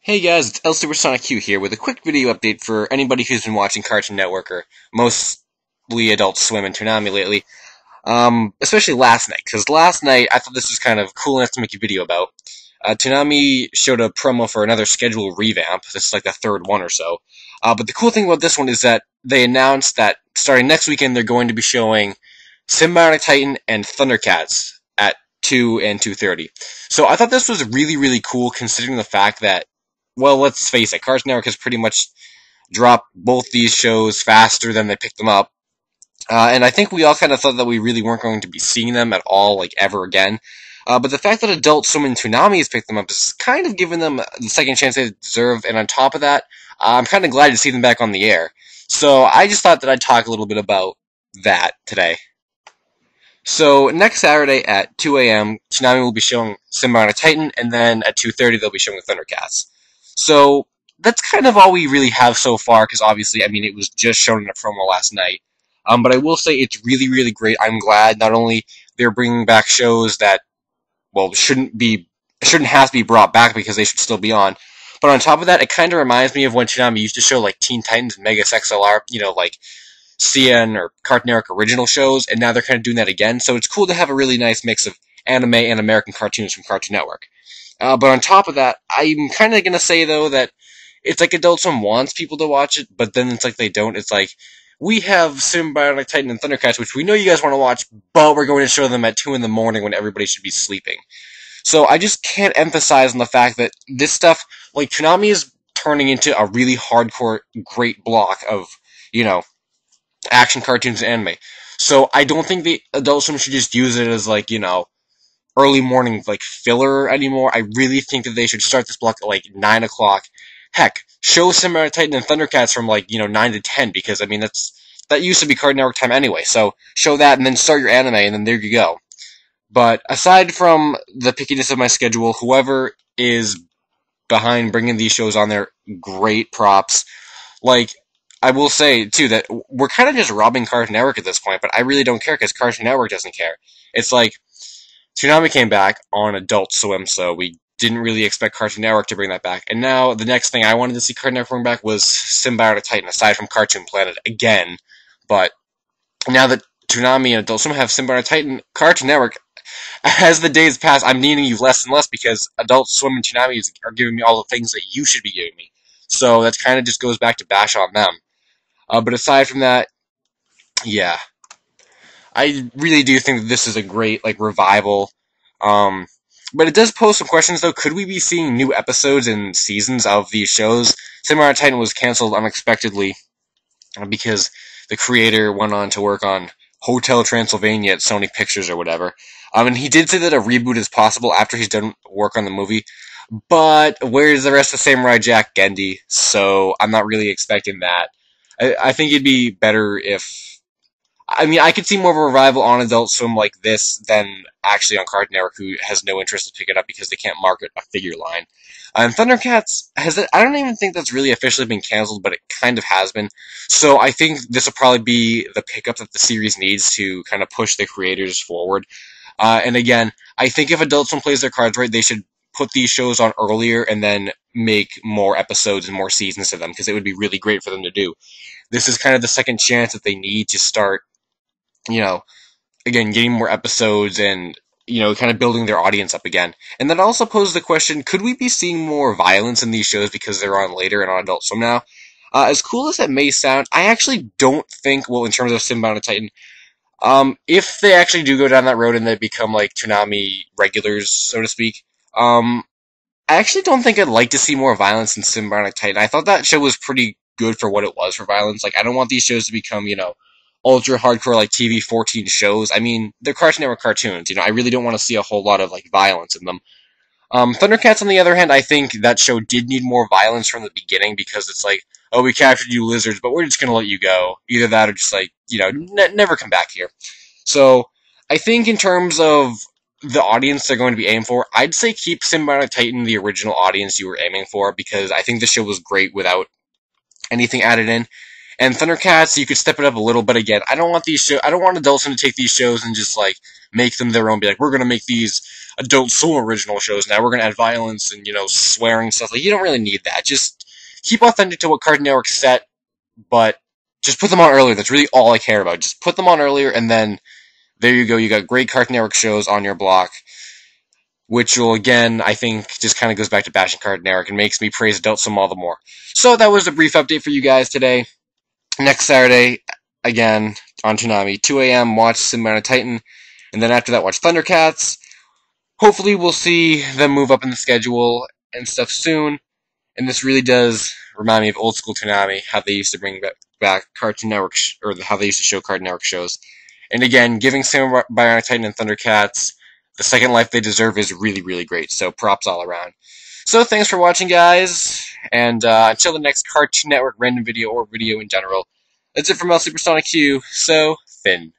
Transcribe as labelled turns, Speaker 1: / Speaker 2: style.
Speaker 1: Hey guys, it's El Supersonic Q here with a quick video update for anybody who's been watching Cartoon Network or mostly Adult Swim and Toonami lately. Especially last night, because last night I thought this was kind of cool enough to make a video about. Toonami showed a promo for another schedule revamp. This is like the third one or so. But the cool thing about this one is that they announced that starting next weekend they're going to be showing Sym-Bionic Titan and ThunderCats at 2 and 2:30. So I thought this was really, really cool considering the fact that, well, let's face it, Cartoon Network has pretty much dropped both these shows faster than they picked them up. And I think we all kind of thought that we really weren't going to be seeing them at all, like, ever again. But the fact that Adult Swim and Toonami has picked them up is kind of giving them the second chance they deserve, and on top of that, I'm kind of glad to see them back on the air. So I just thought that I'd talk a little bit about that today. So next Saturday at 2 a.m., Toonami will be showing Sym-Bionic Titan, and then at 2:30 they'll be showing ThunderCats. So that's kind of all we really have so far, because obviously, I mean, it was just shown in a promo last night. But I will say it's really, really great. I'm glad not only they're bringing back shows that, well, shouldn't have to be brought back because they should still be on. But on top of that, it kind of reminds me of when Toonami used to show like Teen Titans and Megas XLR, like CN or Cartoon Network original shows, and now they're kind of doing that again. So it's cool to have a really nice mix of anime and American cartoons from Cartoon Network. But on top of that, I'm kind of going to say, though, that it's like Adult Swim wants people to watch it, but then it's like they don't. It's like, we have Sym-Bionic Titan and ThunderCats, which we know you guys want to watch, but we're going to show them at 2 in the morning when everybody should be sleeping. So I just can't emphasize on the fact that this stuff, like, Toonami is turning into a really hardcore, great block of, action cartoons and anime. So I don't think the Adult Swim should just use it as, like, early morning, like, filler anymore. I really think that they should start this block at, like, 9 o'clock. Heck, show Sym-Bionic Titan and ThunderCats from, like, 9 to 10, because, I mean, that used to be Cartoon Network time anyway. So show that and then start your anime, and then there you go. But aside from the pickiness of my schedule, whoever is behind bringing these shows on there, great props. Like, I will say, too, that we're kind of just robbing Cartoon Network at this point, but I really don't care because Cartoon Network doesn't care. It's like, Toonami came back on Adult Swim, so we didn't really expect Cartoon Network to bring that back. And now, the next thing I wanted to see Cartoon Network bring back was Sym-Bionic Titan, aside from Cartoon Planet again. But now that Toonami and Adult Swim have Sym-Bionic Titan, Cartoon Network, as the days pass, I'm needing you less and less because Adult Swim and Toonami are giving me all the things that you should be giving me. So that kind of just goes back to bash on them. But aside from that, yeah, I really do think that this is a great, like, revival. But it does pose some questions, though. Could we be seeing new episodes and seasons of these shows? Sym-Bionic Titan was canceled unexpectedly because the creator went on to work on Hotel Transylvania at Sony Pictures or whatever. And he did say that a reboot is possible after he's done work on the movie. But where's the rest of Samurai Jack Gendy? So I'm not really expecting that. I think it'd be better if... I mean, I could see more of a revival on Adult Swim like this than actually on Cartoon Network, who has no interest to pick it up because they can't market a figure line. And ThunderCats I don't even think that's really officially been canceled, but it kind of has been. So I think this will probably be the pickup that the series needs to kind of push the creators forward. And again, I think if Adult Swim plays their cards right, they should put these shows on earlier and then make more episodes and more seasons of them, because it would be really great for them to do. This is kind of the second chance that they need to start, again, getting more episodes and, kind of building their audience up again. And that also poses the question, could we be seeing more violence in these shows because they're on later and on Adult Swim now? As cool as that may sound, I actually don't think, well, in terms of Sym-Bionic Titan, if they actually do go down that road and they become, like, Toonami regulars, so to speak, I actually don't think I'd like to see more violence in Sym-Bionic Titan. I thought that show was pretty good for what it was for violence. Like, I don't want these shows to become, ultra hardcore, like, TV 14 shows. I mean, they're Cartoon Network cartoons, I really don't want to see a whole lot of, like, violence in them. ThunderCats, on the other hand, I think that show did need more violence from the beginning, because it's like, oh, we captured you lizards, but we're just gonna let you go. Either that or just, like, never come back here. So, I think in terms of the audience they're going to be aiming for, I'd say keep Sym-Bionic Titan the original audience you were aiming for, because I think the show was great without anything added in. And ThunderCats, you could step it up a little, but again, I don't want Adult Swim to take these shows and just, like, make them their own, be like, we're gonna make these Adult Swim original shows now. We're gonna add violence and, swearing stuff. Like, you don't really need that. Just keep authentic to what Cartoon Network set, but just put them on earlier. That's really all I care about. Just put them on earlier, and then there you go. You got great Cartoon Network shows on your block, which will, again, I think, just kind of goes back to bashing Cartoon Network and makes me praise Adult Swim all the more. So that was a brief update for you guys today. Next Saturday, again, on Toonami, 2 a.m., watch Sym-Bionic Titan, and then after that, watch ThunderCats. Hopefully we'll see them move up in the schedule and stuff soon, and this really does remind me of old school Toonami, how they used to bring back Cartoon Network, or how they used to show Cartoon Network shows. And again, giving Sym-Bionic Titan and ThunderCats the second life they deserve is really, really great, so props all around. So thanks for watching, guys, and until the next Cartoon Network random video or video in general, that's it from El Supersonic Q, so, Finn.